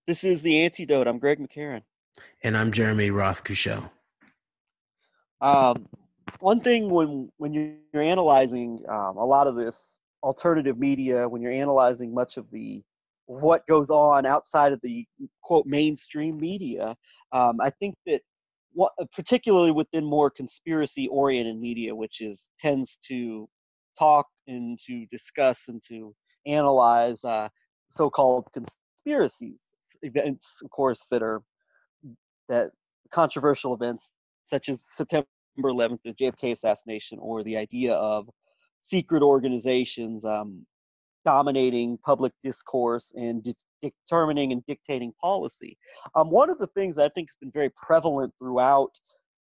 This is the Antedote. I'm Greg McCarran. And I'm Jeremy Roth-Cushel. Um, One thing when you're analyzing a lot of this alternative media, when you're analyzing much of the what goes on outside of the quote mainstream media, I think that particularly within more conspiracy-oriented media, which tends to talk and to discuss and to analyze so-called conspiracies events, of course, that controversial events such as September 11th, the JFK assassination, or the idea of secret organizations dominating public discourse and determining and dictating policy. One of the things I think has been very prevalent throughout,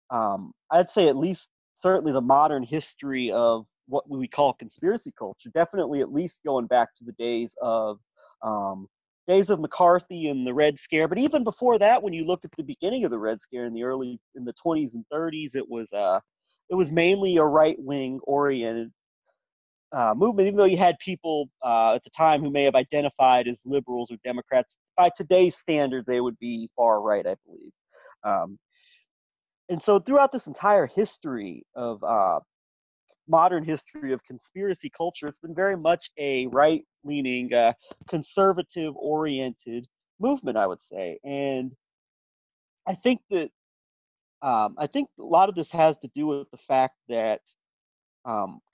I'd say at least certainly the modern history of what we call conspiracy culture, definitely at least going back to the um, days of McCarthy and the Red Scare. But even before that, when you look at the beginning of the Red Scare in the 20s and 30s, it was mainly a right wing oriented movement. Even though you had people at the time who may have identified as liberals or Democrats, by today's standards, they would be far right, I believe. Um, and so throughout this entire history of modern history of conspiracy culture, it's been very much a right-leaning, conservative-oriented movement, I would say. And I think that I think a lot of this has to do with the fact that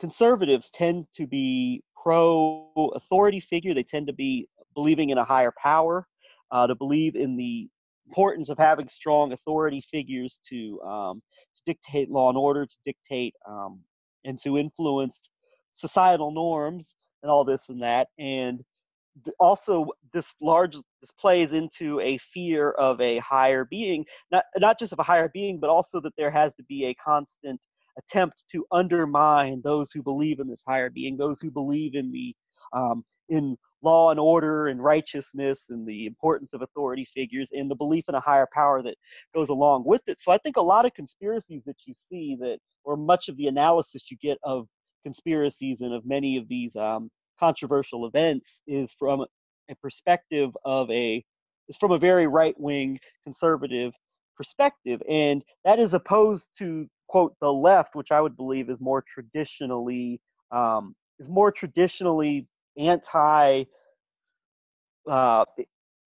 conservatives tend to be pro-authority figure. They tend to be believing in a higher power, to believe in the importance of having strong authority figures to dictate law and order, to dictate and to influence societal norms and all this and that. And also this plays into a fear of a higher being, not just of a higher being, but also that there has to be a constant attempt to undermine those who believe in this higher being, those who believe in the in law and order and righteousness and the importance of authority figures and the belief in a higher power that goes along with it. So I think a lot of conspiracies that you see that, or much of the analysis you get of conspiracies and of many of these controversial events a perspective of a is from a very right wing conservative perspective, and that is opposed to quote the left, which I would believe is more traditionally anti uh,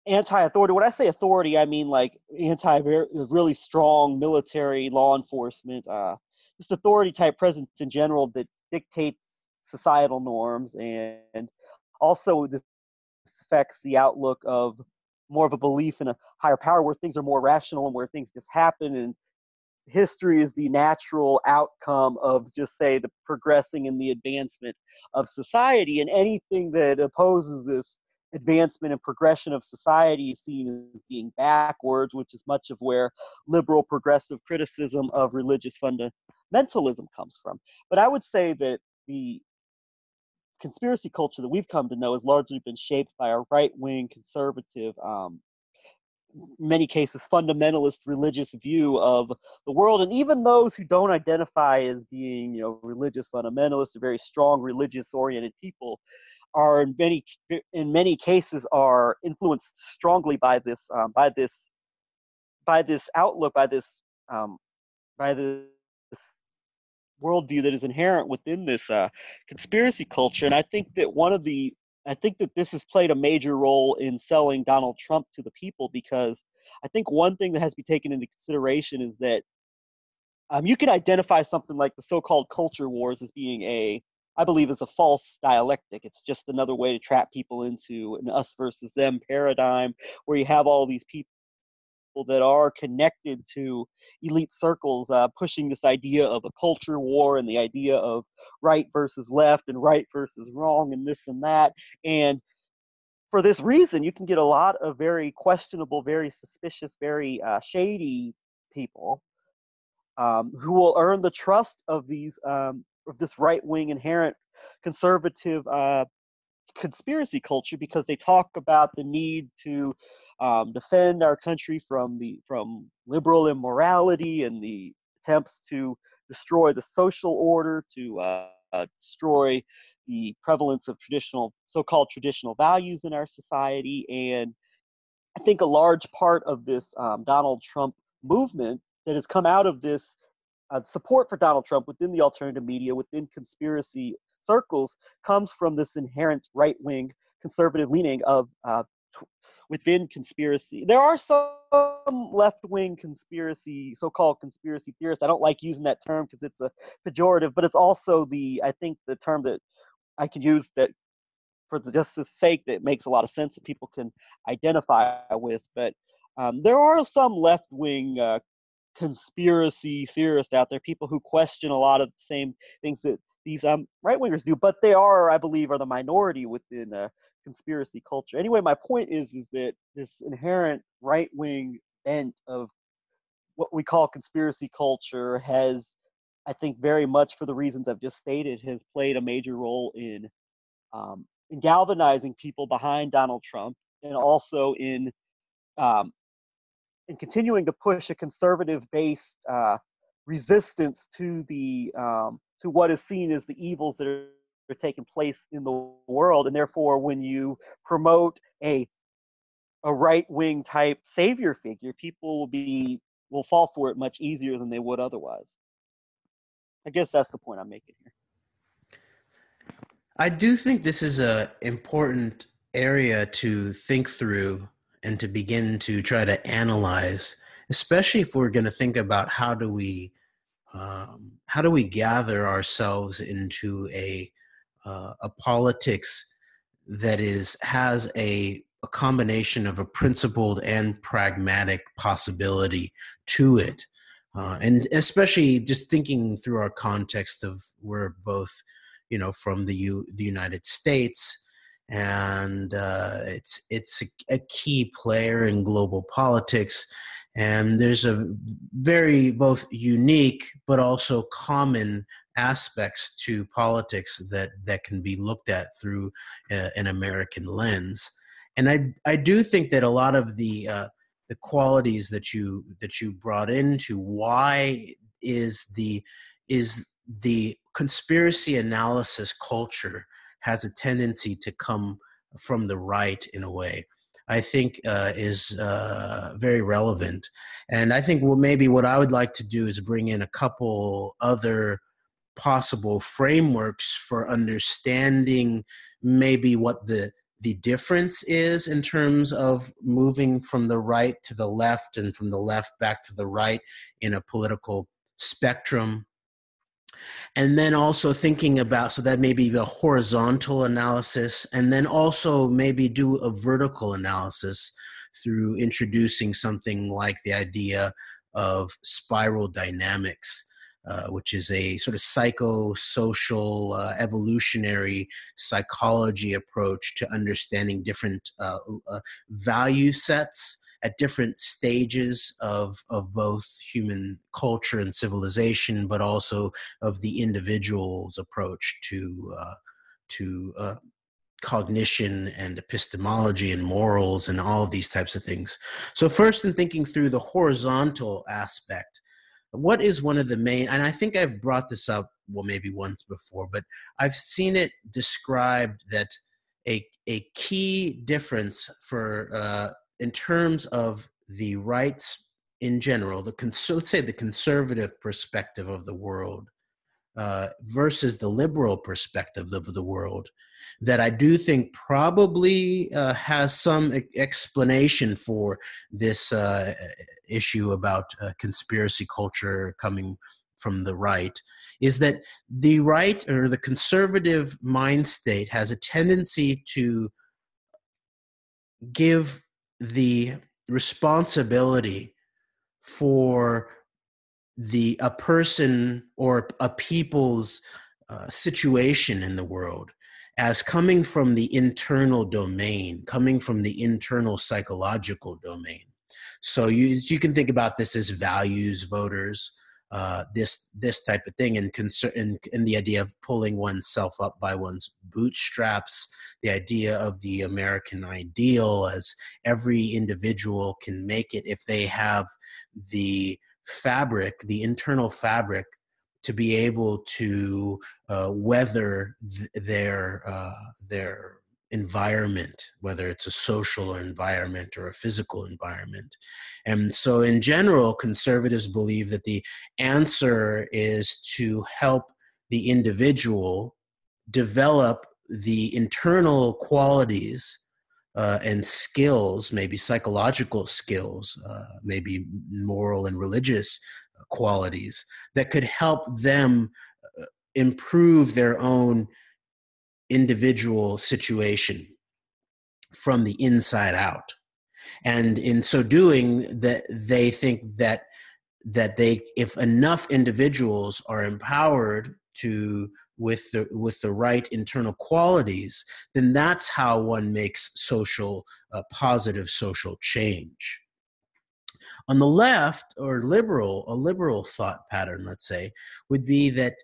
anti-authority. When I say authority, I mean like really strong military law enforcement, just authority type presence in general that dictates societal norms, and also this affects the outlook of more of a belief in a higher power where things are more rational and where things just happen, and history is the natural outcome of just say the progressing and the advancement of society, and anything that opposes this advancement and progression of society is seen as being backwards, which is much of where liberal progressive criticism of religious fundamentalism comes from. But I would say that the conspiracy culture that we've come to know has largely been shaped by a right-wing conservative, many cases fundamentalist religious view of the world. And even those who don't identify as being religious fundamentalists or very strong religious oriented people are in many cases are influenced strongly by this outlook, um, by this worldview that is inherent within this conspiracy culture. And I think that this has played a major role in selling Donald Trump to the people, because I think one thing that has to be taken into consideration is that you can identify something like the so-called culture wars as being I believe, is a false dialectic. It's just another way to trap people into an us versus them paradigm, where you have all these people that are connected to elite circles pushing this idea of a culture war and the idea of right versus left and right versus wrong and this and that. And for this reason, you can get a lot of very questionable, very suspicious, very shady people who will earn the trust of this right-wing inherent conservative conspiracy culture, because they talk about the need to defend our country from liberal immorality and the attempts to destroy the social order, to destroy the prevalence of so-called traditional values in our society. And I think a large part of this Donald Trump movement that has come out of this support for Donald Trump within the alternative media, within conspiracy circles, comes from this inherent right wing conservative leaning of within conspiracy. There are some left wing conspiracy, so called conspiracy theorists. I don't like using that term because it's a pejorative, but it's also I think the term that I can use that for the justice sake that makes a lot of sense that people can identify with. But there are some left wing conspiracy theorists out there, people who question a lot of the same things that these right wingers do, but they are, I believe, are the minority within conspiracy culture. Anyway, my point is that this inherent right wing bent of what we call conspiracy culture has, I think, very much for the reasons I've just stated, has played a major role in galvanizing people behind Donald Trump, and also um, in continuing to push a conservative-based resistance to to what is seen as the evils that are taking place in the world. And therefore, when you promote a right-wing type savior figure, people will fall for it much easier than they would otherwise. I guess that's the point I'm making here. I do think this is a important area to think through and to begin to try to analyze, especially if we're going to think about how do we gather ourselves into a politics that has a combination of a principled and pragmatic possibility to it. And especially just thinking through our context of we're both, from the United States, and it's a key player in global politics. And there's a very both unique but also common aspects to politics that can be looked at through an American lens. And I do think that a lot of the qualities that you brought into why is the conspiracy analysis culture has a tendency to come from the right in a way, I think is very relevant. And I think maybe what I would like to do is bring in a couple other possible frameworks for understanding maybe what the difference is in terms of moving from the right to the left and from the left back to the right in a political spectrum. And then also thinking about, so that may be a horizontal analysis, and then also maybe do a vertical analysis through introducing something like the idea of spiral dynamics, which is a sort of psychosocial, evolutionary psychology approach to understanding different value sets at different stages of both human culture and civilization, but also of the individual's approach to cognition and epistemology and morals and all of these types of things. So first, in thinking through the horizontal aspect, what is one of the main, and I think I've brought this up, well, maybe once before, but I've seen it described that a key difference for in terms of the rights in general, let's say the conservative perspective of the world versus the liberal perspective of the world, that I do think probably has some explanation for this issue about conspiracy culture coming from the right, is that the right or the conservative mind state has a tendency to give the responsibility for a person or a people's situation in the world as coming from the internal domain, coming from the internal psychological domain. So you can think about this as values voters, this type of thing, and the idea of pulling oneself up by one's bootstraps, the idea of the American ideal as every individual can make it if they have the internal fabric to be able to weather their environment, whether it's a social environment or a physical environment. And so in general, conservatives believe that the answer is to help the individual develop the internal qualities and skills, maybe psychological skills, maybe moral and religious qualities that could help them improve their own individual situation from the inside out. And in so doing, that they think that they, if enough individuals are empowered to with the right internal qualities, then that's how one makes social positive social change. On the left, or a liberal thought pattern, let's say, would be that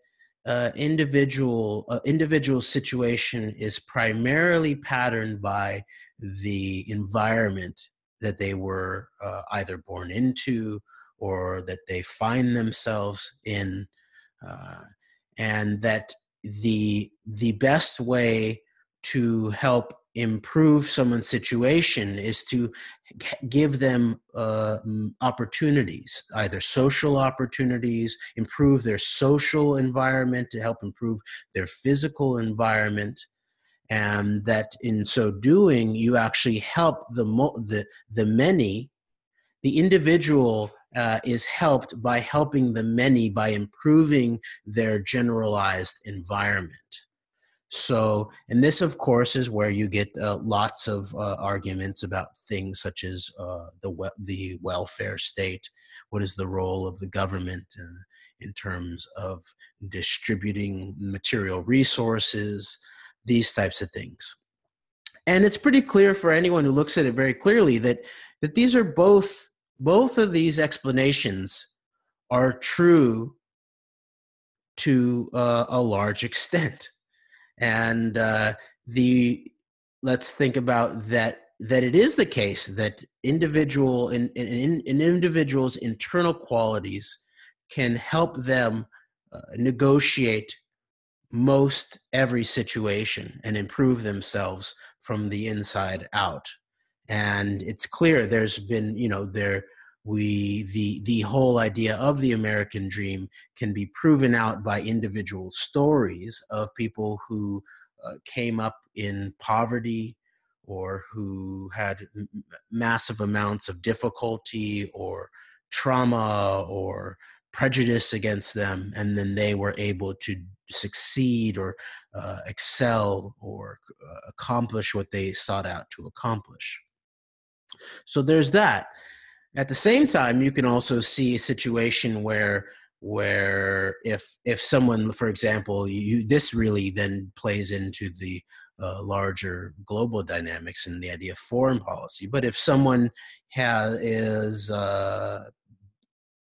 individual situation is primarily patterned by the environment that they were either born into or that they find themselves in, uh, and that the best way to help improve someone's situation is to give them opportunities, either social opportunities, improve their social environment to help improve their physical environment, and that in so doing, you actually help the many. The individual is helped by helping the many by improving their generalized environment. So, and this, of course, is where you get lots of arguments about things such as the welfare state. What is the role of the government in terms of distributing material resources, these types of things. And it's pretty clear for anyone who looks at it very clearly that these are both of these explanations are true to a large extent. And let's think about that it is the case that in individuals' internal qualities can help them negotiate most every situation and improve themselves from the inside out. And it's clear there's been, the whole idea of the American dream can be proven out by individual stories of people who came up in poverty or who had massive amounts of difficulty or trauma or prejudice against them, and then they were able to succeed or excel or accomplish what they sought out to accomplish. So there's that. At the same time, you can also see a situation where if someone, for example, this really then plays into the larger global dynamics and the idea of foreign policy. But if someone is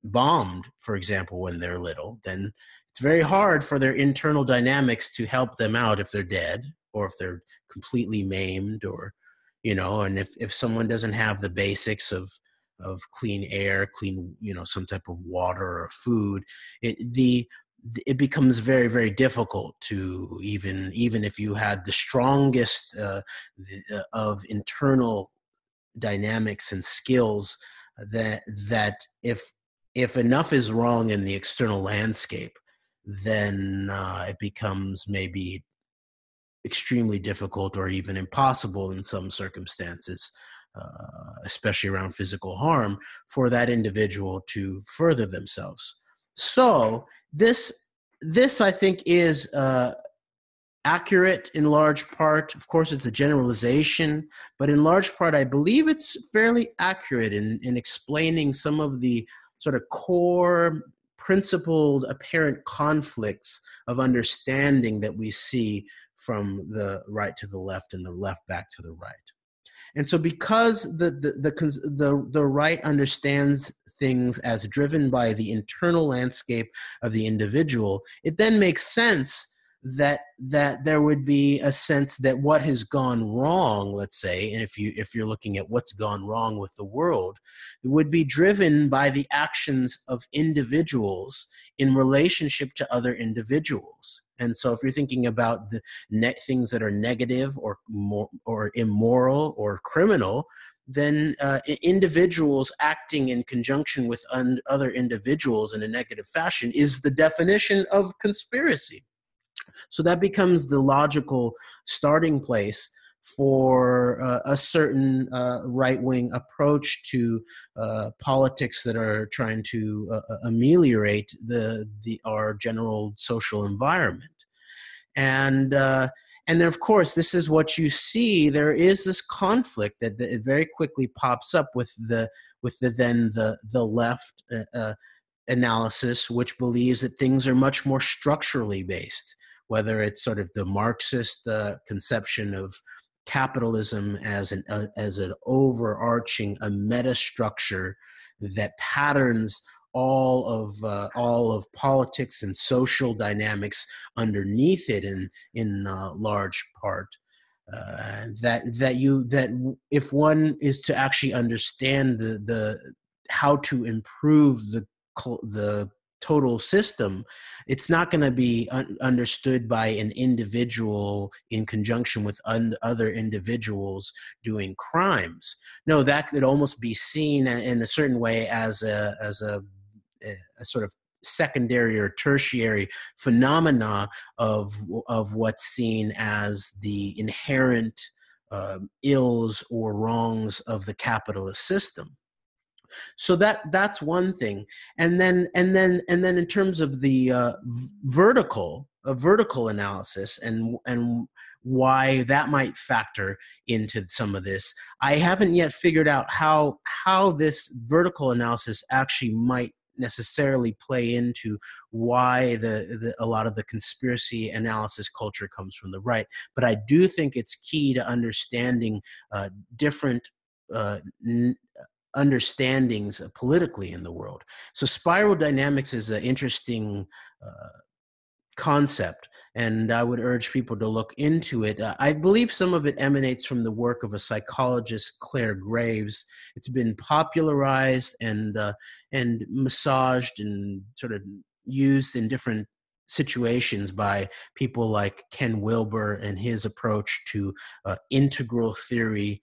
bombed, for example, when they're little, then it's very hard for their internal dynamics to help them out if they're dead or if they're completely maimed, or and if someone doesn't have the basics of clean air, clean, some type of water or food, it becomes very, very difficult to even if you had the strongest of internal dynamics and skills, that if enough is wrong in the external landscape, then it becomes maybe extremely difficult or even impossible in some circumstances, especially around physical harm, for that individual to further themselves. So this I think is accurate in large part. Of course, it's a generalization, but in large part, I believe it's fairly accurate in explaining some of the sort of core principled apparent conflicts of understanding that we see from the right to the left and the left back to the right. And so because the right understands things as driven by the internal landscape of the individual, it then makes sense that there would be a sense that what has gone wrong, let's say, and if you're looking at what's gone wrong with the world, it would be driven by the actions of individuals in relationship to other individuals. And so if you're thinking about the things that are negative or or immoral or criminal, then individuals acting in conjunction with other individuals in a negative fashion is the definition of conspiracy. So that becomes the logical starting place for a certain right-wing approach to politics that are trying to ameliorate our general social environment. And then, of course, this is what you see. There is this conflict that it very quickly pops up with the left analysis, which believes that things are much more structurally based, whether it's sort of the Marxist conception of capitalism as an overarching, a meta structure that patterns all of politics and social dynamics underneath it in large part. That if one is to actually understand the how to improve the total system, it's not going to be understood by an individual in conjunction with other individuals doing crimes. No, that could almost be seen in a certain way as a sort of secondary or tertiary phenomena of what's seen as the inherent ills or wrongs of the capitalist system. So that's one thing. And then in terms of the vertical analysis and why that might factor into some of this, I haven't yet figured out how this vertical analysis actually might necessarily play into why a lot of the conspiracy analysis culture comes from the right. But I do think it's key to understanding different understandings politically in the world. So spiral dynamics is an interesting concept, and I would urge people to look into it. I believe some of it emanates from the work of a psychologist, Claire Graves. It's been popularized and massaged and sort of used in different situations by people like Ken Wilber and his approach to integral theory,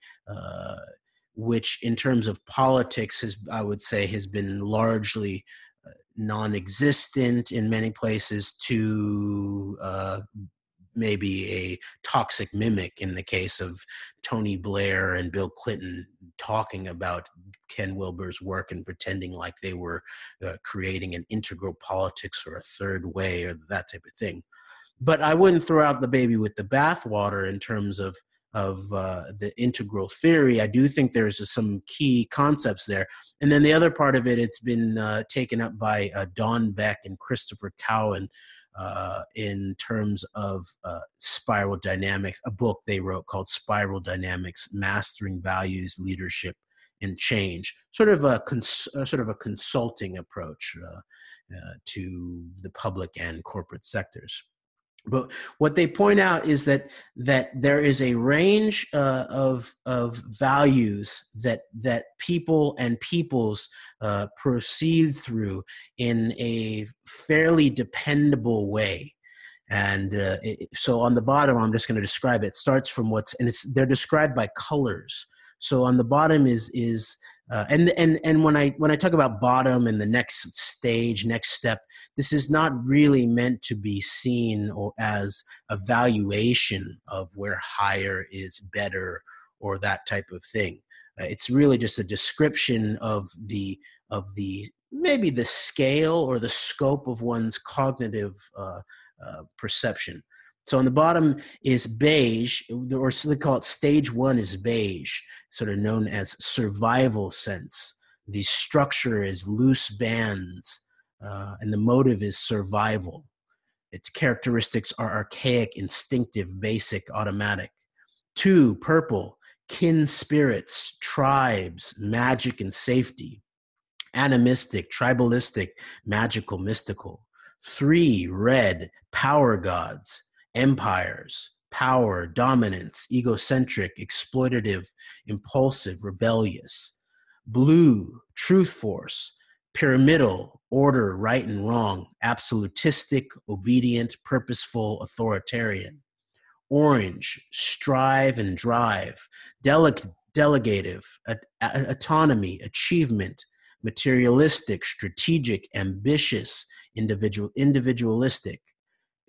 which in terms of politics I would say has been largely non-existent in many places to maybe a toxic mimic in the case of Tony Blair and Bill Clinton talking about Ken Wilber's work and pretending like they were creating an integral politics or a third way or that type of thing. But I wouldn't throw out the baby with the bathwater in terms of the integral theory. I do think there's some key concepts there. And then the other part of it, it's been taken up by Don Beck and Christopher Cowan in terms of spiral dynamics, a book they wrote called Spiral Dynamics, Mastering Values, Leadership, and Change, sort of a consulting approach to the public and corporate sectors. But what they point out is that there is a range of values that people and peoples proceed through in a fairly dependable way. And so on the bottom, I'm just going to describe it. It starts from they're described by colors. So on the bottom is and when I talk about bottom and the next stage, next step, this is not really meant to be seen as a valuation of where higher is better or that type of thing. It's really just a description of the maybe the scale or the scope of one's cognitive perception. So on the bottom is beige, or they call it stage one is beige, sort of known as survival sense. The structure is loose bands, and the motive is survival. Its characteristics are archaic, instinctive, basic, automatic. 2, purple, kin spirits, tribes, magic and safety. Animistic, tribalistic, magical, mystical. 3, red, power gods, empires, power, dominance, egocentric, exploitative, impulsive, rebellious. Blue, truth force, pyramidal, order, right and wrong, absolutistic, obedient, purposeful, authoritarian. Orange, strive and drive, delegative, autonomy, achievement, materialistic, strategic, ambitious, individualistic.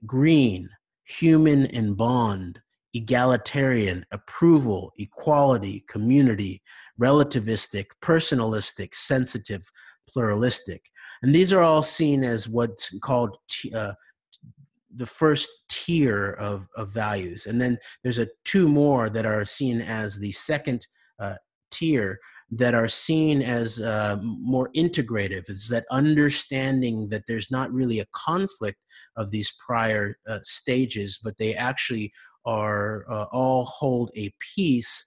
Green, human and bond, egalitarian, approval, equality, community, relativistic, personalistic, sensitive, pluralistic. And these are all seen as what's called the first tier of values. And then there's two more that are seen as the second tier, that are seen as more integrative. It's that understanding that there's not really a conflict of these prior stages, but they actually are all hold a piece,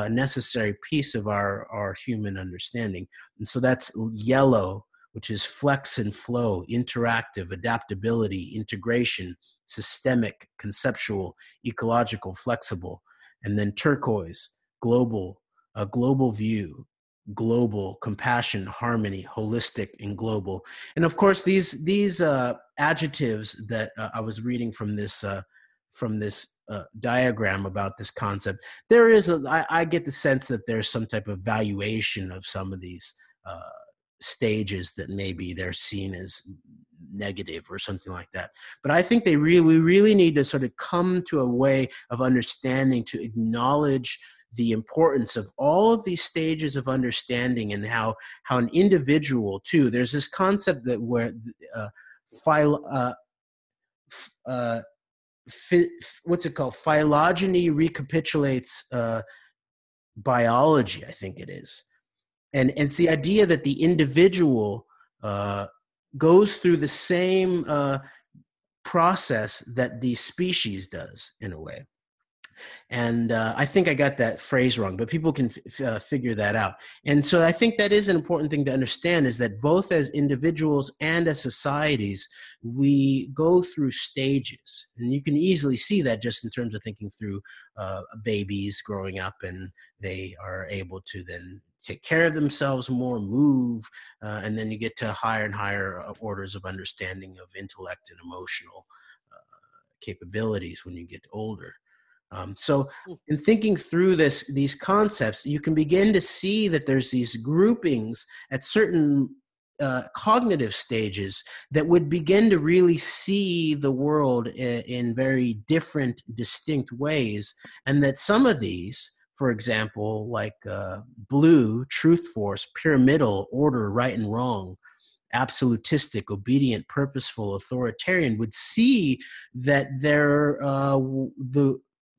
necessary piece of our human understanding. And so that's yellow, which is flex and flow, interactive, adaptability, integration, systemic, conceptual, ecological, flexible. And then turquoise, global, a global view, global, compassion, harmony, holistic, and global. And of course, these adjectives that I was reading from this diagram about this concept, there is I get the sense that there's some type of valuation of some of these stages that maybe they're seen as negative or something like that. But I think we really need to sort of come to a way of understanding, to acknowledge the importance of all of these stages of understanding, and how an individual too. There's this concept that where what's it called? Phylogeny recapitulates biology, I think it is. And it's the idea that the individual goes through the same process that the species does, in a way. And I think I got that phrase wrong, but people can figure that out. And so I think that is an important thing to understand, is that both as individuals and as societies, we go through stages. And you can easily see that just in terms of thinking through babies growing up, and they are able to then take care of themselves more, move, and then you get to higher and higher orders of understanding of intellect and emotional capabilities when you get older. So in thinking through these concepts, you can begin to see that there's these groupings at certain cognitive stages that would begin to really see the world in very different, distinct ways. And that some of these, for example, like blue, truth force, pyramidal, order, right and wrong, absolutistic, obedient, purposeful, authoritarian, would see that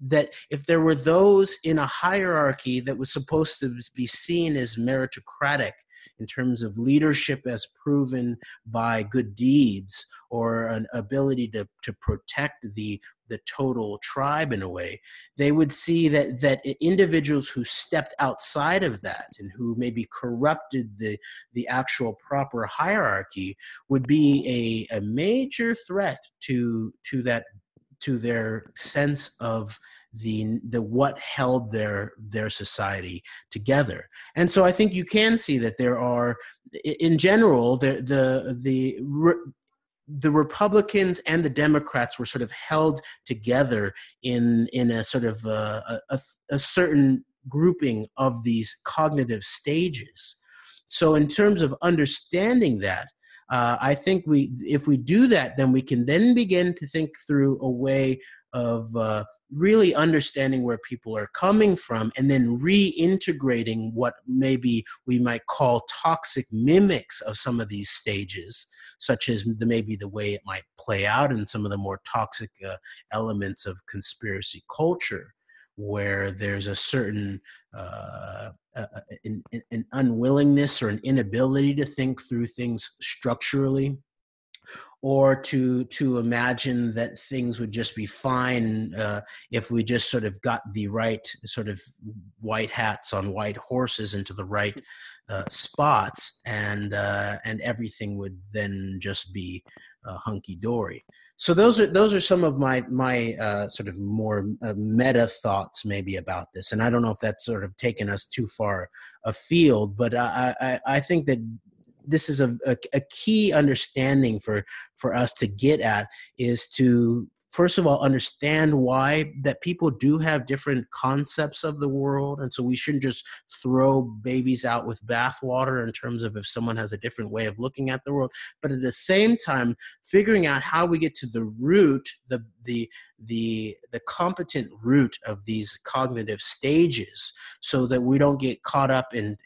that if there were those in a hierarchy that was supposed to be seen as meritocratic in terms of leadership as proven by good deeds, or an ability to protect the total tribe in a way, they would see that individuals who stepped outside of that and who maybe corrupted the actual proper hierarchy would be a major threat to their sense of the what held their society together. And so I think you can see that there are, in general, the Republicans and the Democrats were sort of held together in a sort of a certain grouping of these cognitive stages. So in terms of understanding that, I think if we do that, then we can then begin to think through a way of really understanding where people are coming from, and then reintegrating what maybe we might call toxic mimics of some of these stages, such as maybe the way it might play out in some of the more toxic elements of conspiracy culture, where there's a certain an unwillingness or an inability to think through things structurally, or to imagine that things would just be fine if we just sort of got the right sort of white hats on white horses into the right spots, and everything would then just be hunky-dory. So those are some of my sort of more meta thoughts maybe about this, and I don't know if that's sort of taken us too far afield, but I think that this is a key understanding for us to get at, is to first of all understand why that people do have different concepts of the world, and so we shouldn't just throw babies out with bathwater in terms of if someone has a different way of looking at the world, but at the same time figuring out how we get to the root, the competent root of these cognitive stages, so that we don't get caught up in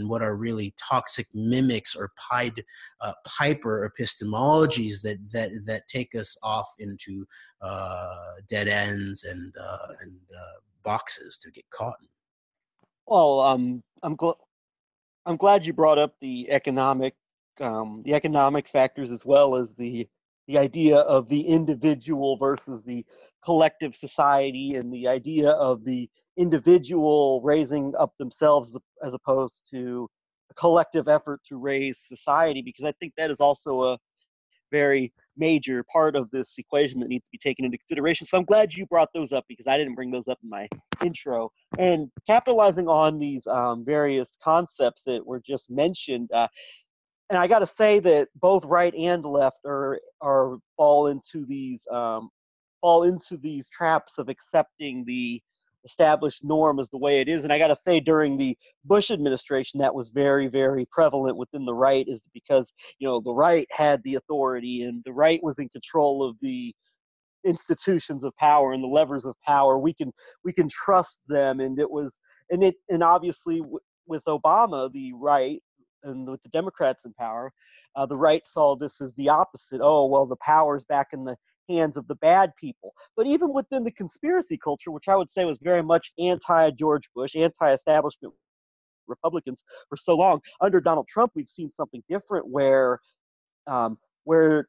what are really toxic mimics or Piper epistemologies that take us off into dead ends and boxes to get caught in. Well, I'm glad you brought up the economic factors, as well as the idea of the individual versus the collective society, and the idea of the individual raising up themselves as opposed to a collective effort to raise society, because I think that is also a very major part of this equation that needs to be taken into consideration. So I'm glad you brought those up, because I didn't bring those up in my intro. And capitalizing on these various concepts that were just mentioned, and I got to say that both right and left are fall into these traps of accepting the established norm as the way it is. And I got to say, during the Bush administration, that was very, very prevalent within the right, is because, the right had the authority, and the right was in control of the institutions of power and the levers of power. We can trust them. And obviously, with Obama, the right, and with the Democrats in power, the right saw this as the opposite. Oh, well, the power's back in the hands of the bad people. But even within the conspiracy culture, which I would say was very much anti-George Bush, anti-establishment Republicans for so long, under Donald Trump, we've seen something different, where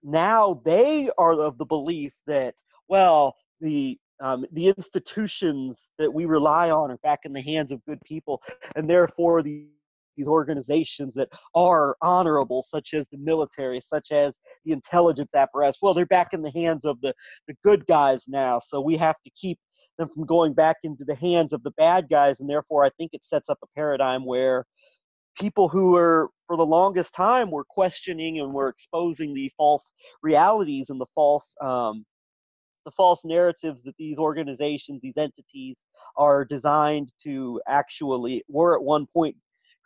now they are of the belief that, well, the institutions that we rely on are back in the hands of good people, and therefore these organizations that are honorable, such as the military, such as the intelligence apparatus, well, they're back in the hands of the good guys now. So we have to keep them from going back into the hands of the bad guys. And therefore, I think it sets up a paradigm where people who are, for the longest time, were questioning and were exposing the false realities and the false narratives that these organizations, these entities, are designed to actually were at one point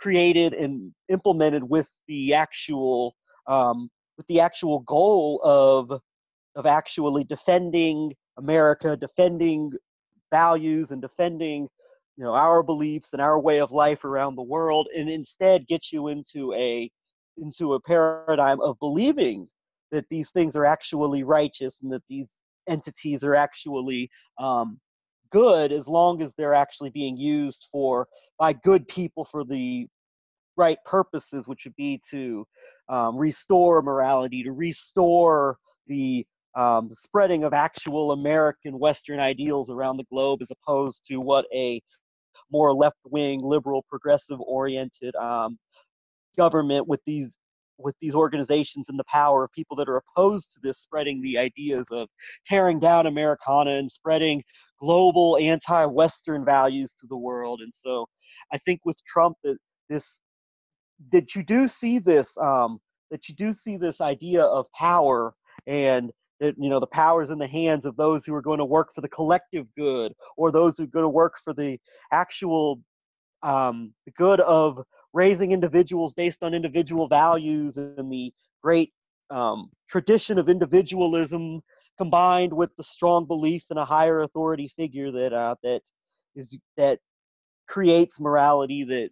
created and implemented with the actual goal of actually defending America, defending values, and defending our beliefs and our way of life around the world, and instead get you into a paradigm of believing that these things are actually righteous, and that these entities are actually good, as long as they're actually being used by good people for the right purposes, which would be to restore morality, to restore the spreading of actual American Western ideals around the globe, as opposed to what a more left-wing, liberal, progressive-oriented government with these organizations and the power of people that are opposed to this, spreading the ideas of tearing down Americana and spreading global anti-Western values to the world. And so I think with Trump, this that you do see this idea of power, and that the power is in the hands of those who are going to work for the collective good, or those who are going to work for the actual the good of raising individuals based on individual values, and the great tradition of individualism, combined with the strong belief in a higher authority figure that creates morality, that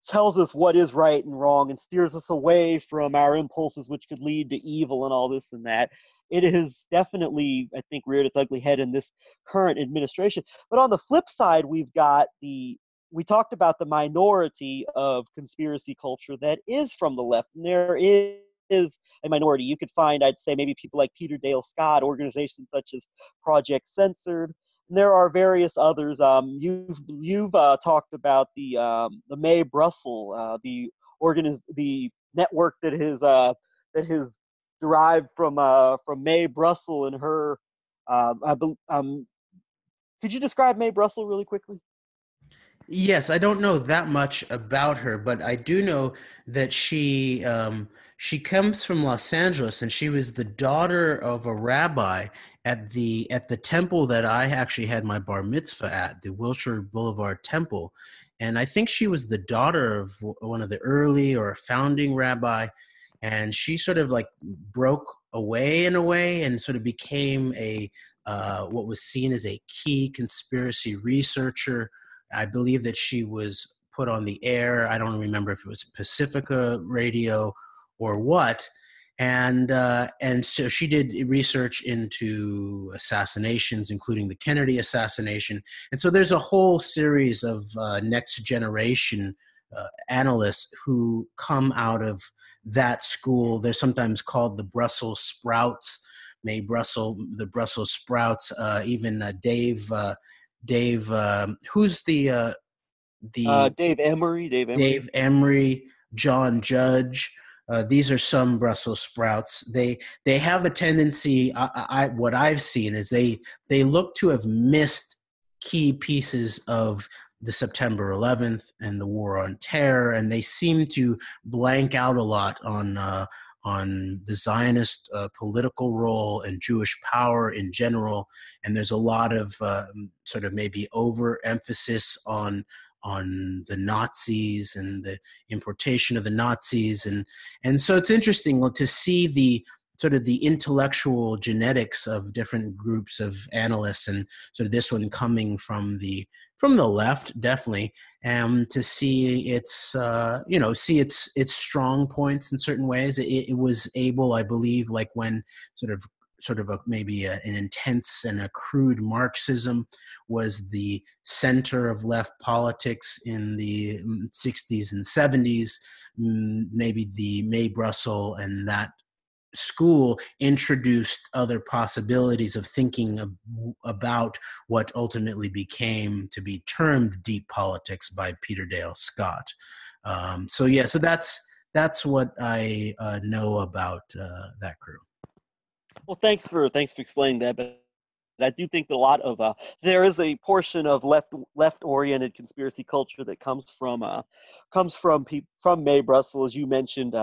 tells us what is right and wrong, and steers us away from our impulses, which could lead to evil and all this and that. It has definitely, I think, reared its ugly head in this current administration. But on the flip side, we talked about the minority of conspiracy culture that is from the left, and there is a minority. You could find, I'd say, maybe people like Peter Dale Scott, organizations such as Project Censored. And there are various others. You've talked about the Mae Brussel, the network that has derived from Mae Brussel and her. I, could you describe Mae Brussel really quickly? Yes, I don't know that much about her, but I do know that she comes from Los Angeles, and she was the daughter of a rabbi at the temple that I actually had my bar mitzvah at, the Wilshire Boulevard Temple. And I think she was the daughter of one of the early or a founding rabbi, and she sort of like broke away in a way and sort of became a what was seen as a key conspiracy researcher. I believe that she was put on the air. I don't remember if it was Pacifica Radio or what. And so she did research into assassinations, including the Kennedy assassination. And so there's a whole series of next generation analysts who come out of that school. They're sometimes called the Brussels Sprouts, the Brussels Sprouts. Even Dave, who's the Dave Emery, Dave Emery. Dave Emery, John Judge. These are some Brussels sprouts. They have a tendency. What I've seen is they look to have missed key pieces of the September 11th and the War on Terror, and they seem to blank out a lot on the Zionist political role and Jewish power in general. And there's a lot of sort of maybe overemphasis on the Nazis and the importation of the Nazis, and so it's interesting to see the sort of the intellectual genetics of different groups of analysts, and sort of this one coming from the left, definitely, to see its see its strong points in certain ways. It was able, I believe, like when maybe an intense and a crude Marxism was the center of left politics in the 60s and 70s. Maybe the May Brussels and that school introduced other possibilities of thinking about what ultimately became to be termed deep politics by Peter Dale Scott. So that's what I know about that crew. Well, thanks for explaining that. But I do think that a lot of there is a portion of left oriented conspiracy culture that from May Brussels, as you mentioned,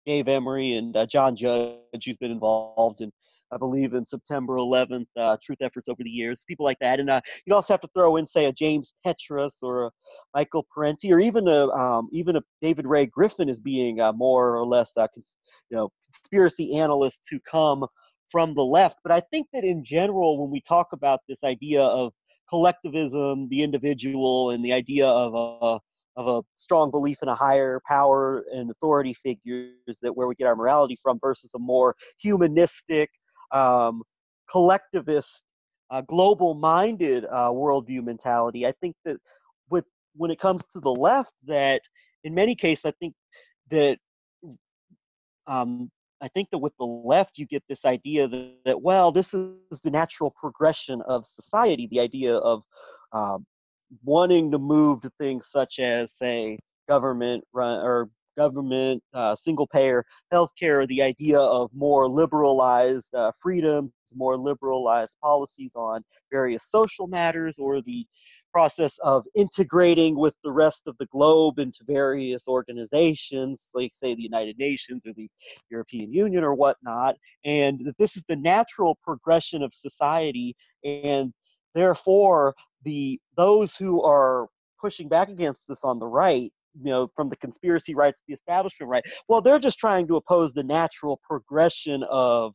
Dave Emery and John Judge, who's been involved in, I believe, in September 11th truth efforts over the years, people like that. And you also have to throw in, say, a James Petrus or a Michael Parenti, or even a David Ray Griffin as being more or less conspiracy analysts who come from the left. But I think that in general, when we talk about this idea of collectivism, the individual, and the idea of a strong belief in a higher power and authority figures, that where we get our morality from, versus a more humanistic, collectivist, global-minded worldview mentality. I think that when it comes to the left, that in many cases, that um, I think that with the left, you get this idea that well, this is the natural progression of society. The idea of um, wanting to move to things such as, say, government run or government single payer healthcare, the idea of more liberalized freedoms, more liberalized policies on various social matters, or the process of integrating with the rest of the globe into various organizations, like, say, the United Nations or the European Union or whatnot, and that this is the natural progression of society, and therefore those who are pushing back against this on the right, from the conspiracy rights to the establishment right, well, they're just trying to oppose the natural progression of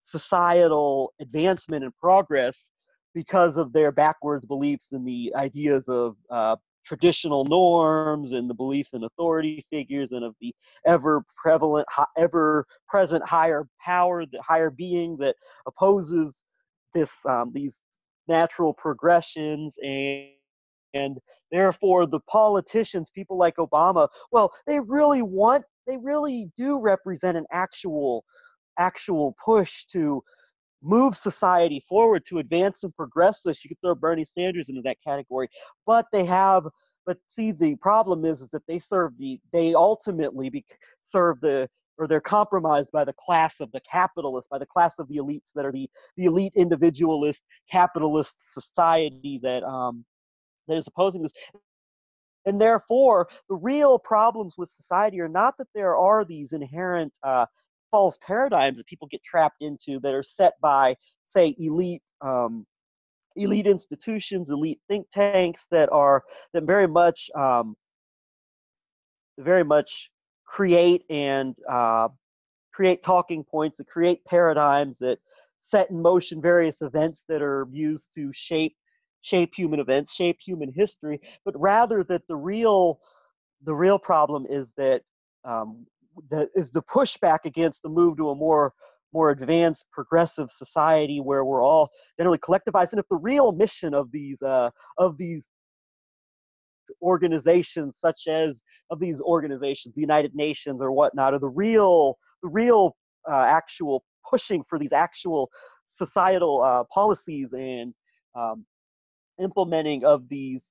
societal advancement and progress because of their backwards beliefs and the ideas of traditional norms and the belief in authority figures and of the ever prevalent, ever present higher power, the higher being that opposes these natural progressions. And therefore the politicians, people like Obama, well, they really do represent an actual push to move society forward, to advance and progress this. You could throw Bernie Sanders into that category, but see, the problem is that they ultimately serve or they're compromised by the class of the capitalists, by the class of the elites that are the elite individualist capitalist society that is opposing this. And therefore, the real problems with society are not that there are these inherent false paradigms that people get trapped into that are set by, say, elite institutions, elite think tanks that very much create and create talking points, that create paradigms, that set in motion various events that are used to shape human events, shape human history, but rather that the real problem is that the pushback against the move to a more advanced, progressive society where we're all generally collectivized. And if the real mission of these organizations, such as of these organizations, the United Nations or whatnot, are the real actual pushing for these actual societal policies and um, implementing of these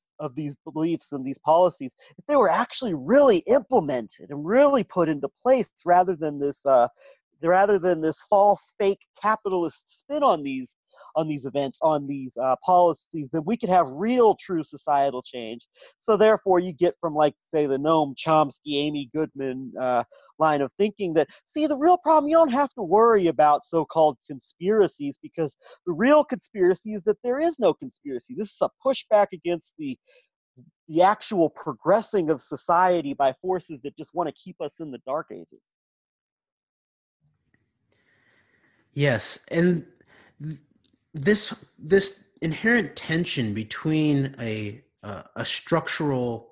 beliefs and these policies, if they were actually really implemented and really put into place, rather than this false fake capitalist spin on these events, on these policies, then we could have real true societal change. So therefore you get from, like, say, the Noam Chomsky, Amy Goodman line of thinking that, see, the real problem, you don't have to worry about so-called conspiracies, because the real conspiracy is that there is no conspiracy. This is a pushback against the actual progressing of society by forces that just want to keep us in the dark ages. Yes, and this inherent tension between a structural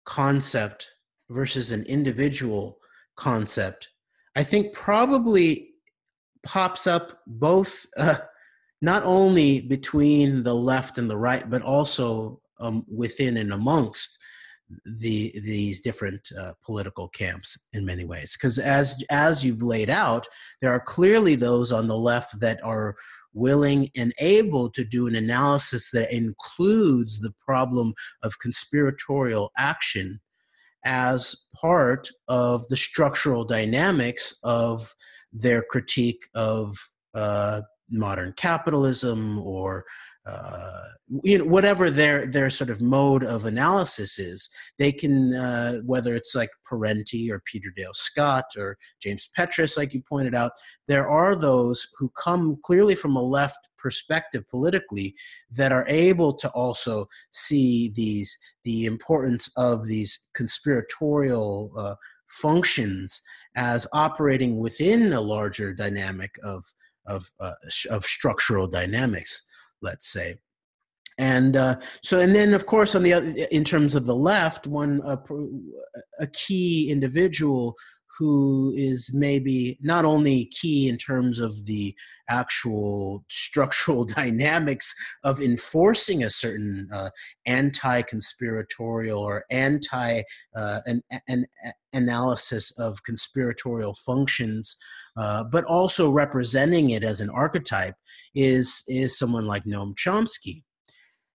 concept versus an individual concept, I think probably pops up both not only between the left and the right, but also within and amongst these different political camps in many ways. Because as you've laid out, there are clearly those on the left that are willing and able to do an analysis that includes the problem of conspiratorial action as part of the structural dynamics of their critique of modern capitalism, or whatever their sort of mode of analysis is. They can, whether it's like Parenti or Peter Dale Scott or James Petrus, like you pointed out, there are those who come clearly from a left perspective politically that are able to also see the importance of these conspiratorial functions as operating within a larger dynamic of structural dynamics, let's say. And and then of course on the other, in terms of the left, a key individual who is maybe not only key in terms of the actual structural dynamics of enforcing a certain anti-conspiratorial or an analysis of conspiratorial functions, but also representing it as an archetype, is someone like Noam Chomsky.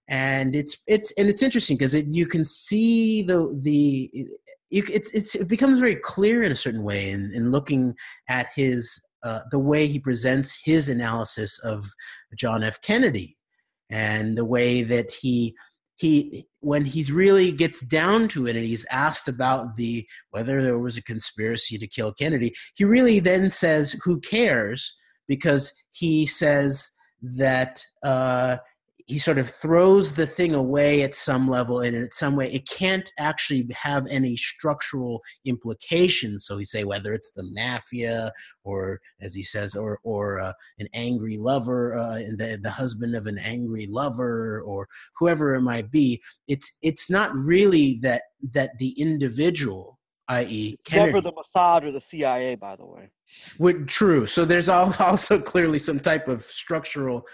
And it's interesting because you can see it becomes very clear in a certain way in looking at his the way he presents his analysis of John F. Kennedy, and the way that he when he's really gets down to it and he's asked about whether there was a conspiracy to kill Kennedy, he really then says, who cares? Because he says that he sort of throws the thing away at some level, and in some way it can't actually have any structural implications. So he say whether it's the mafia, or as he says, or an angry lover, and the husband of an angry lover, or whoever it might be, it's not really that the individual, i.e. It's never Kennedy. the Mossad or the CIA, by the way. True. So there's also clearly some type of structural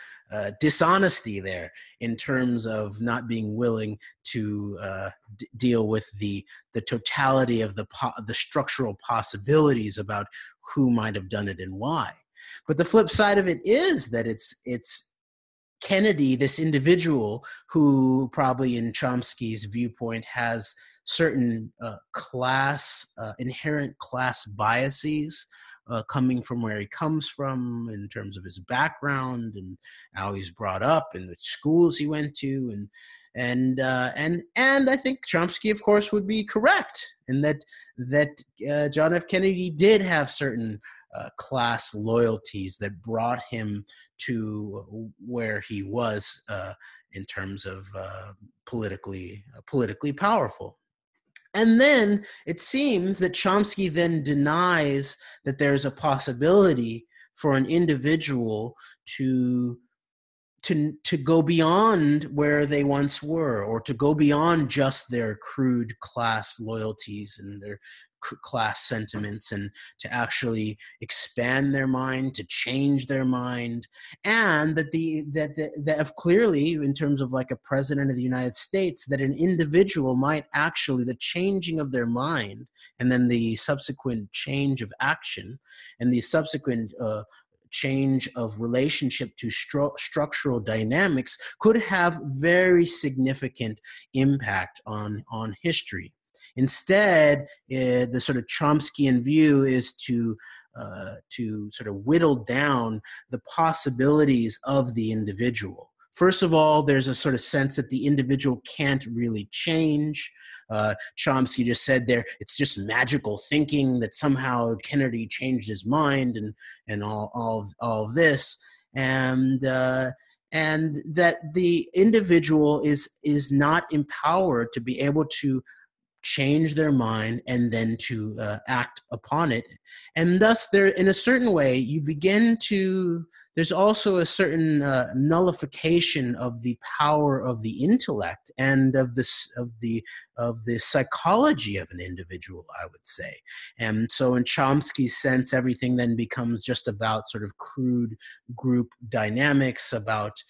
dishonesty there, in terms of not being willing to deal with the totality of the structural possibilities about who might have done it and why. But the flip side of it is that it's Kennedy, this individual who probably in Chomsky's viewpoint has certain inherent class biases, coming from where he comes from in terms of his background and how he's brought up and the schools he went to, And I think Chomsky, of course, would be correct in that John F. Kennedy did have certain class loyalties that brought him to where he was in terms of politically powerful. And then it seems that Chomsky then denies that there's a possibility for an individual to to go beyond where they once were, or to go beyond just their crude class loyalties and their class sentiments, and to actually expand their mind, to change their mind. And that if clearly, in terms of like a president of the United States, that an individual might actually, the changing of their mind and then the subsequent change of action and the subsequent change of relationship to structural dynamics could have very significant impact on history. Instead, the sort of Chomskyan view is to sort of whittle down the possibilities of the individual. First of all, there's a sort of sense that the individual can't really change. Chomsky just said there, it's just magical thinking that somehow Kennedy changed his mind, and all of this, and that the individual is not empowered to be able to change their mind and then to act upon it. And thus, there, in a certain way, you begin to, there's also a certain nullification of the power of the intellect and of the psychology of an individual, I would say. And so in Chomsky's sense, everything then becomes just about sort of crude group dynamics, about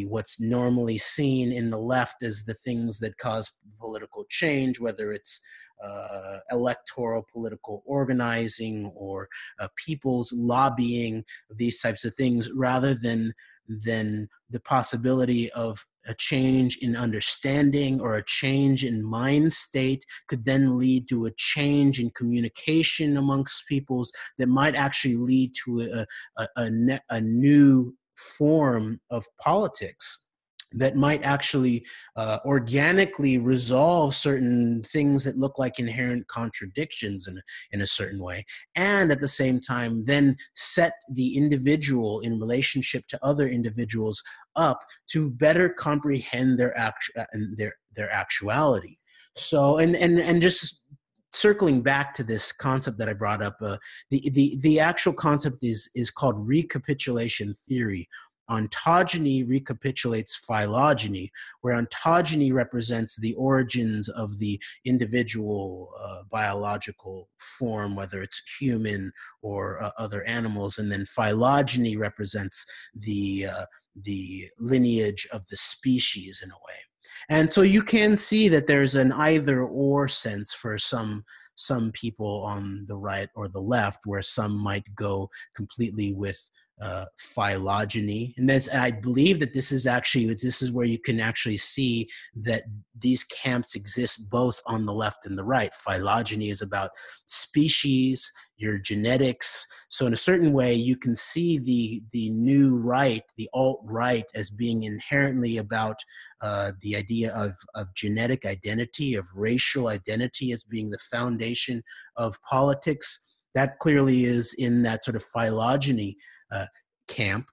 what's normally seen in the left as the things that cause political change, whether it's electoral political organizing or people's lobbying, these types of things, rather than the possibility of a change in understanding or a change in mind state could then lead to a change in communication amongst peoples that might actually lead to a new form of politics that might actually organically resolve certain things that look like inherent contradictions in a certain way, and at the same time then set the individual in relationship to other individuals up to better comprehend their actuality. So and just circling back to this concept that I brought up, the actual concept is called recapitulation theory. Ontogeny recapitulates phylogeny, where ontogeny represents the origins of the individual biological form, whether it's human or other animals, and then phylogeny represents the lineage of the species in a way. And so you can see that there's an either or sense for some people on the right or the left, where some might go completely with phylogeny. And I believe that this is where you can actually see that these camps exist both on the left and the right. Phylogeny is about species, your genetics. So in a certain way, you can see the new right, the alt-right, as being inherently about the idea of genetic identity, of racial identity as being the foundation of politics. That clearly is in that sort of phylogeny camp.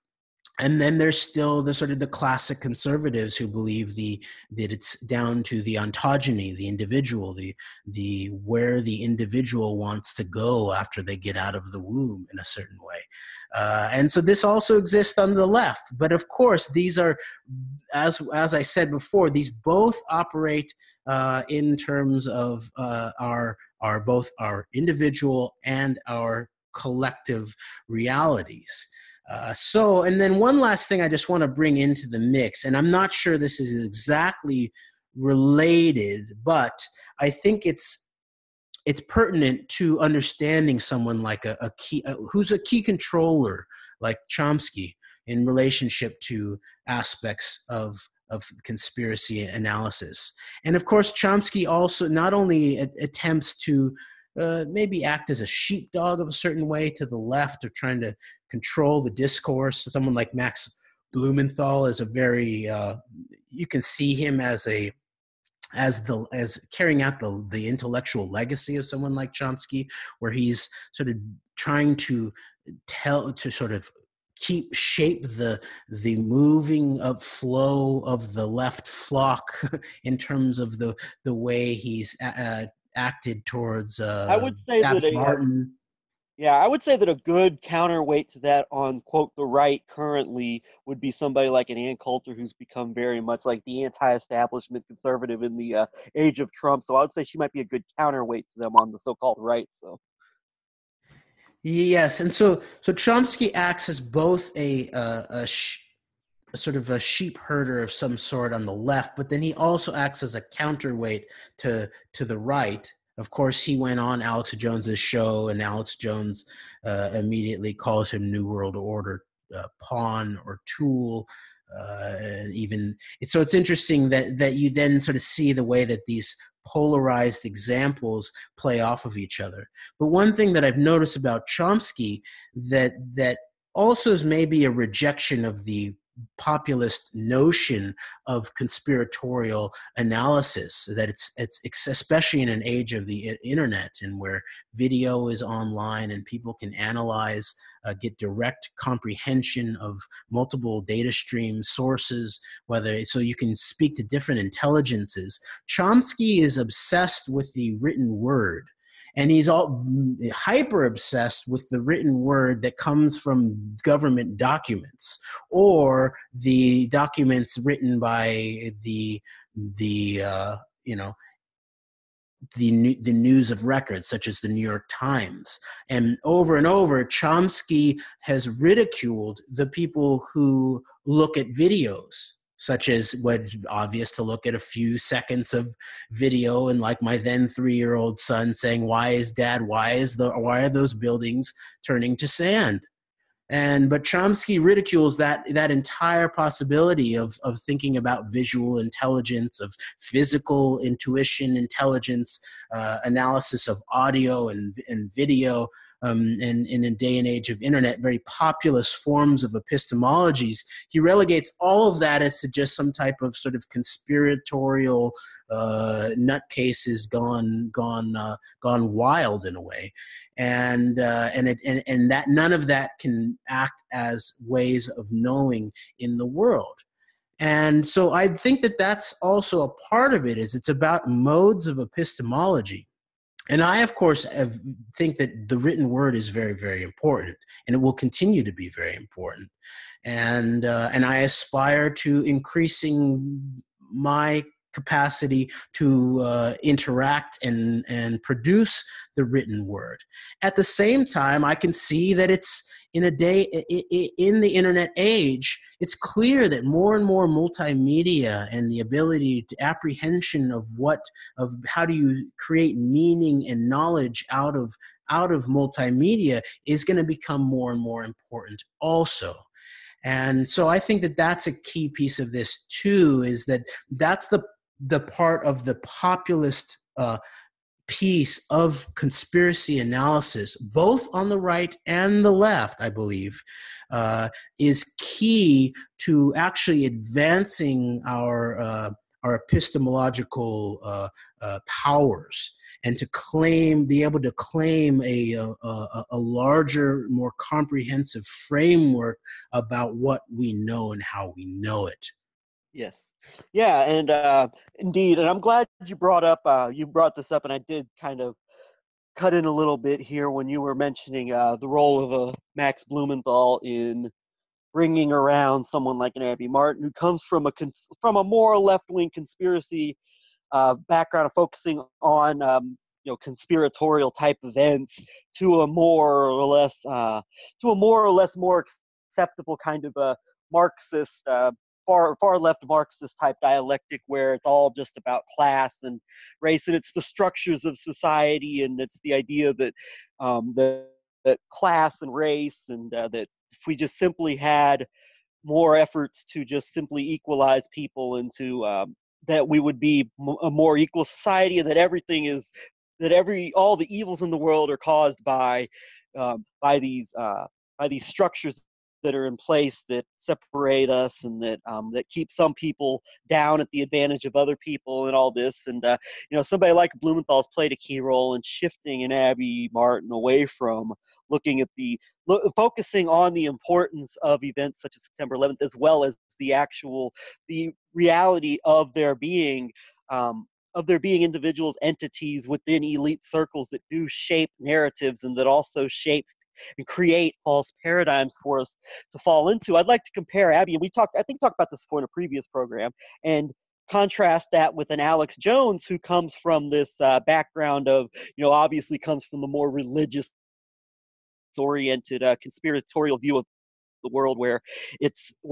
And then there's still the sort of the classic conservatives who believe that it's down to the ontogeny, the individual, the where the individual wants to go after they get out of the womb in a certain way. And so this also exists on the left. But of course, these are, as I said before, these both operate in terms of both our individual and our collective realities. And then one last thing I just want to bring into the mix, and I'm not sure this is exactly related, but I think it's pertinent to understanding someone like who's a key controller like Chomsky in relationship to aspects of conspiracy analysis. And of course, Chomsky also not only attempts to maybe act as a sheepdog of a certain way to the left, of trying to control the discourse. Someone like Max Blumenthal is a very you can see him as carrying out the intellectual legacy of someone like Chomsky, where he's sort of trying to sort of shape the moving of flow of the left flock in terms of the way he's acted towards I would say Abby that a Martin. yeah, I would say that a good counterweight to that on quote the right currently would be somebody like an Ann Coulter, who's become very much like the anti-establishment conservative in the age of Trump. So I would say she might be a good counterweight to them on the so-called right. So Yes, and so Chomsky acts as both a sort of a sheep herder of some sort on the left, but then he also acts as a counterweight to the right. Of course, he went on Alex Jones's show, and Alex Jones immediately calls him New World Order pawn or tool. Even so, it's interesting that you then sort of see the way that these polarized examples play off of each other. But one thing that I've noticed about Chomsky that also is maybe a rejection of the populist notion of conspiratorial analysis, that it's especially in an age of the internet and where video is online and people can analyze, get direct comprehension of multiple data stream sources, whether so you can speak to different intelligences. Chomsky is obsessed with the written word, and he's all hyper obsessed with the written word that comes from government documents or the documents written by the you know the news of record, such as the New York Times. And over, Chomsky has ridiculed the people who look at videos, such as what's obvious to look at a few seconds of video and like my then 3-year-old son saying, why are those buildings turning to sand? But Chomsky ridicules that entire possibility of thinking about visual intelligence, of physical intuition, intelligence, analysis of audio and video, and in a day and age of internet, very populist forms of epistemologies. He relegates all of that as to just some type of sort of conspiratorial nutcases gone wild in a way. And that none of that can act as ways of knowing in the world. And so I think that that's also a part of it, is it's about modes of epistemology. And I, of course, think that the written word is very, very important, and it will continue to be very important. And I aspire to increasing my capacity to interact and produce the written word. At the same time, I can see that it's in the internet age, it's clear that more and more multimedia and the ability to apprehension of how do you create meaning and knowledge out of multimedia is going to become more and more important also. And so I think that that's a key piece of this too, is that's the part of the populist piece of conspiracy analysis, both on the right and the left, I believe, is key to actually advancing our epistemological powers, and to be able to claim a larger, more comprehensive framework about what we know and how we know it. yes, yeah, and indeed, and I'm glad you brought this up, and I did kind of cut in a little bit here when you were mentioning the role of Max Blumenthal in bringing around someone like an Abby Martin, who comes from a more left-wing conspiracy background of focusing on conspiratorial type events, to a more or less more acceptable kind of a Marxist, far left Marxist type dialectic, where it's all just about class and race, and it's the structures of society, and it's the idea that that class and race, and that if we just simply had more efforts to just simply equalize people into that we would be a more equal society, and that all the evils in the world are caused by these structures that are in place that separate us and that keep some people down at the advantage of other people and all this. And somebody like Blumenthal's played a key role in shifting an Abby Martin away from looking at focusing on the importance of events such as September 11th, as well as the reality of there being individuals, entities within elite circles that do shape narratives and that also shape and create false paradigms for us to fall into. I'd like to compare Abby, and I think talked about this before in a previous program, and contrast that with an Alex Jones who comes from this background of, obviously comes from the more religious oriented conspiratorial view of the world, where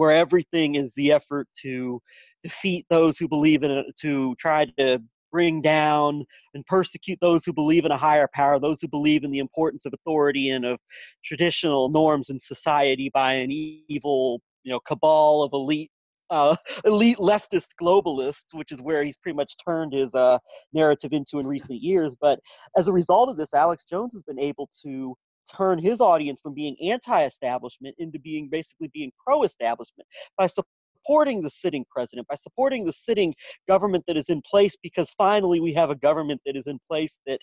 everything is the effort to defeat those who believe in it, to try to bring down and persecute those who believe in a higher power, those who believe in the importance of authority and of traditional norms in society by an evil, cabal of elite leftist globalists, which is where he's pretty much turned his narrative into in recent years. But as a result of this, Alex Jones has been able to turn his audience from being anti-establishment into basically being pro-establishment by supporting the sitting president, by supporting the sitting government that is in place, because finally we have a government that is in place that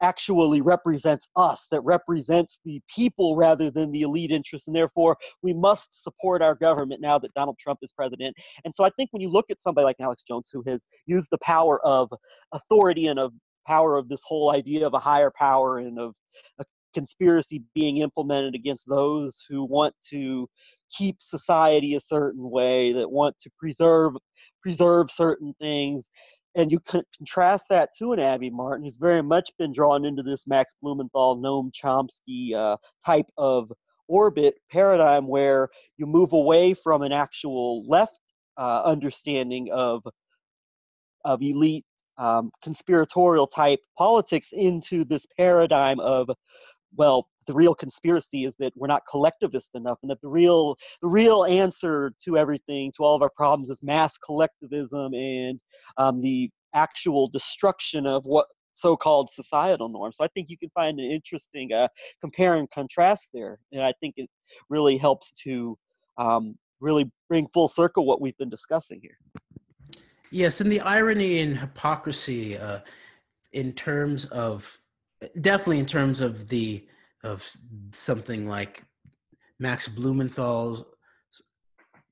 actually represents us, that represents the people rather than the elite interests, and therefore we must support our government now that Donald Trump is president. And so I think when you look at somebody like Alex Jones, who has used the power of authority and of power of this whole idea of a higher power and of a conspiracy being implemented against those who want to keep society a certain way, that want to preserve certain things, and you contrast that to an Abby Martin who's very much been drawn into this Max Blumenthal, Noam Chomsky type of orbit paradigm, where you move away from an actual left understanding of elite conspiratorial type politics into this paradigm of, well, the real conspiracy is that we're not collectivist enough, and that the real answer to everything, to all of our problems, is mass collectivism and the actual destruction of what so-called societal norms. So I think you can find an interesting compare and contrast there, and I think it really helps to really bring full circle what we've been discussing here. Yes, and the irony and hypocrisy in terms of, definitely in terms of of something like Max Blumenthal's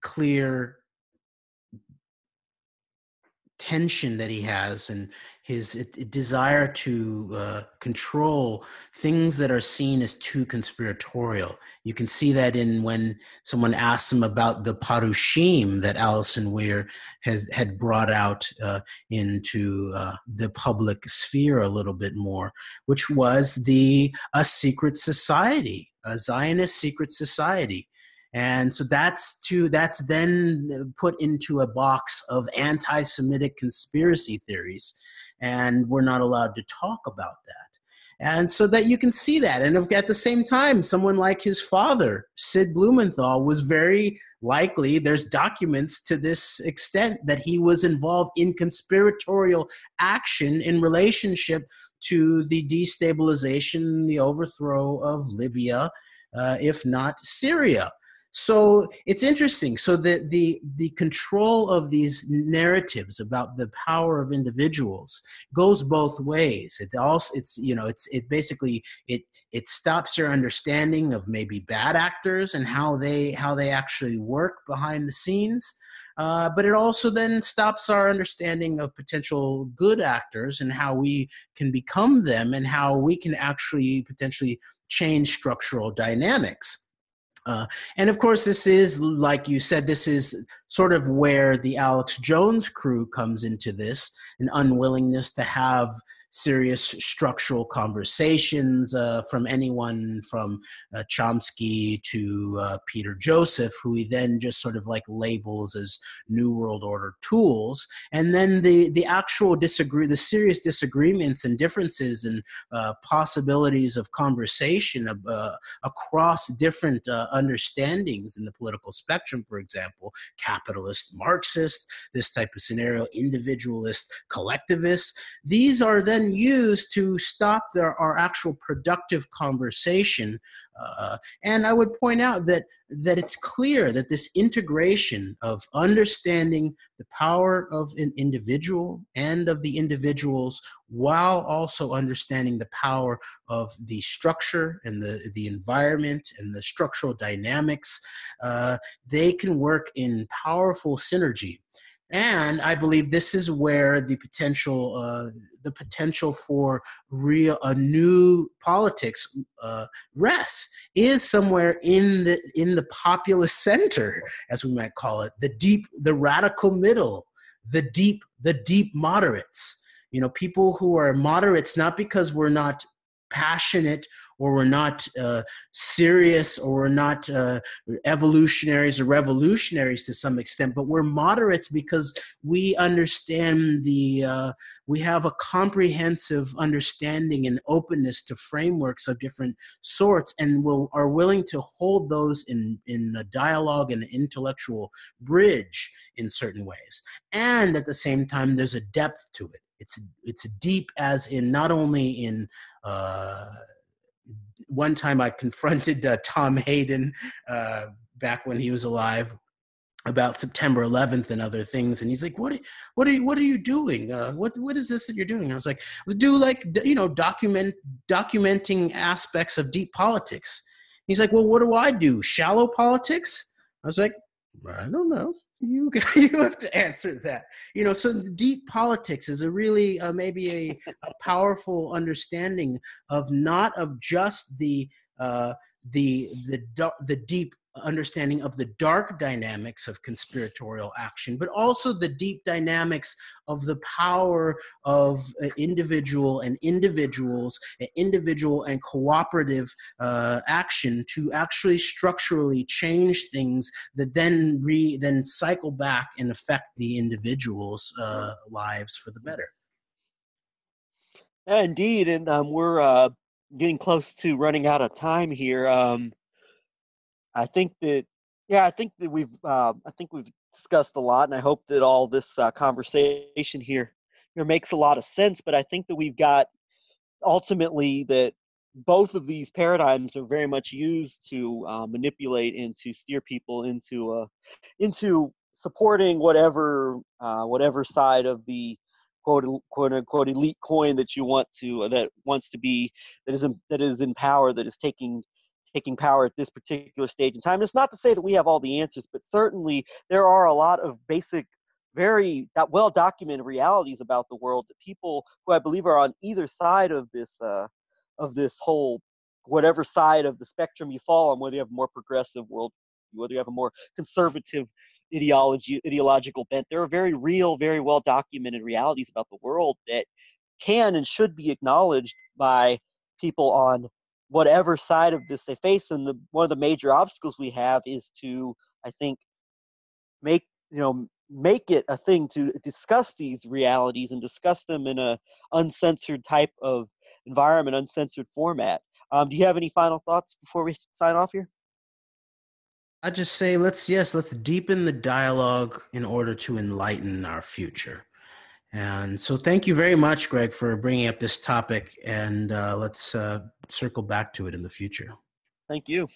clear tension that he has and his desire to control things that are seen as too conspiratorial. You can see that in when someone asks him about the Parushim that Alison Weir had brought out into the public sphere a little bit more, which was a secret society, a Zionist secret society. And so that's then put into a box of anti-Semitic conspiracy theories, and we're not allowed to talk about that. And so that you can see that. And at the same time, someone like his father, Sid Blumenthal, was very likely, there's documents to this extent, that he was involved in conspiratorial action in relationship to the destabilization, the overthrow of Libya, if not Syria. So it's interesting. So the control of these narratives about the power of individuals goes both ways. It basically stops your understanding of maybe bad actors and how they actually work behind the scenes. But it also then stops our understanding of potential good actors and how we can become them and how we can actually potentially change structural dynamics. And of course, this is, like you said, this is sort of where the Alex Jones crew comes into this, an unwillingness to have serious structural conversations from anyone from Chomsky to Peter Joseph, who he then just sort of like labels as New World Order tools. And then the actual the serious disagreements and differences and possibilities of conversation across different understandings in the political spectrum, for example, capitalist, Marxist, this type of scenario, individualist, collectivist. These are then then use to stop our actual productive conversation. And I would point out that it's clear that this integration of understanding the power of an individual and of the individuals, while also understanding the power of the structure and the environment and the structural dynamics, they can work in powerful synergy. And I believe this is where the potential for a new politics rests, is somewhere in the populist center, as we might call it, the radical middle, the deep moderates. People who are moderates, not because we're not passionate or we're not serious or we're not evolutionaries or revolutionaries to some extent, but we're moderates because we understand we have a comprehensive understanding and openness to frameworks of different sorts, and are willing to hold those in a dialogue and an intellectual bridge in certain ways. And at the same time, there's a depth to it. It's deep, as in not only in one time I confronted Tom Hayden back when he was alive about September 11th and other things, and he's like, "What are you doing? What is this that you're doing?" I was like, "We do documenting aspects of deep politics." He's like, "Well, what do I do? Shallow politics?" I was like, "I don't know. You have to answer that." So deep politics is a really maybe a powerful understanding of not of just the deep understanding of the dark dynamics of conspiratorial action, but also the deep dynamics of the power of individual and cooperative action to actually structurally change things that then cycle back and affect the individual's lives for the better. Yeah, indeed, and we're getting close to running out of time here. I think that, yeah, I think we've discussed a lot, and I hope that all this conversation here makes a lot of sense. But I think that we've got ultimately that both of these paradigms are very much used to manipulate and to steer people into supporting whatever side of the quote unquote elite coin that you want to that wants to be that is in power, that is taking power at this particular stage in time. And it's not to say that we have all the answers, but certainly there are a lot of basic, very well documented realities about the world that people who I believe are on either side of this whole, whatever side of the spectrum you fall on, whether you have a more progressive world, whether you have a more conservative ideological bent, there are very real, very well documented realities about the world that can and should be acknowledged by people on whatever side of this they face. And one of the major obstacles we have is to, I think, make make it a thing to discuss these realities and discuss them in a uncensored type of environment, uncensored format. Do you have any final thoughts before we sign off here? I just say let's deepen the dialogue in order to enlighten our future. And so thank you very much, Greg, for bringing up this topic, and let's circle back to it in the future. Thank you.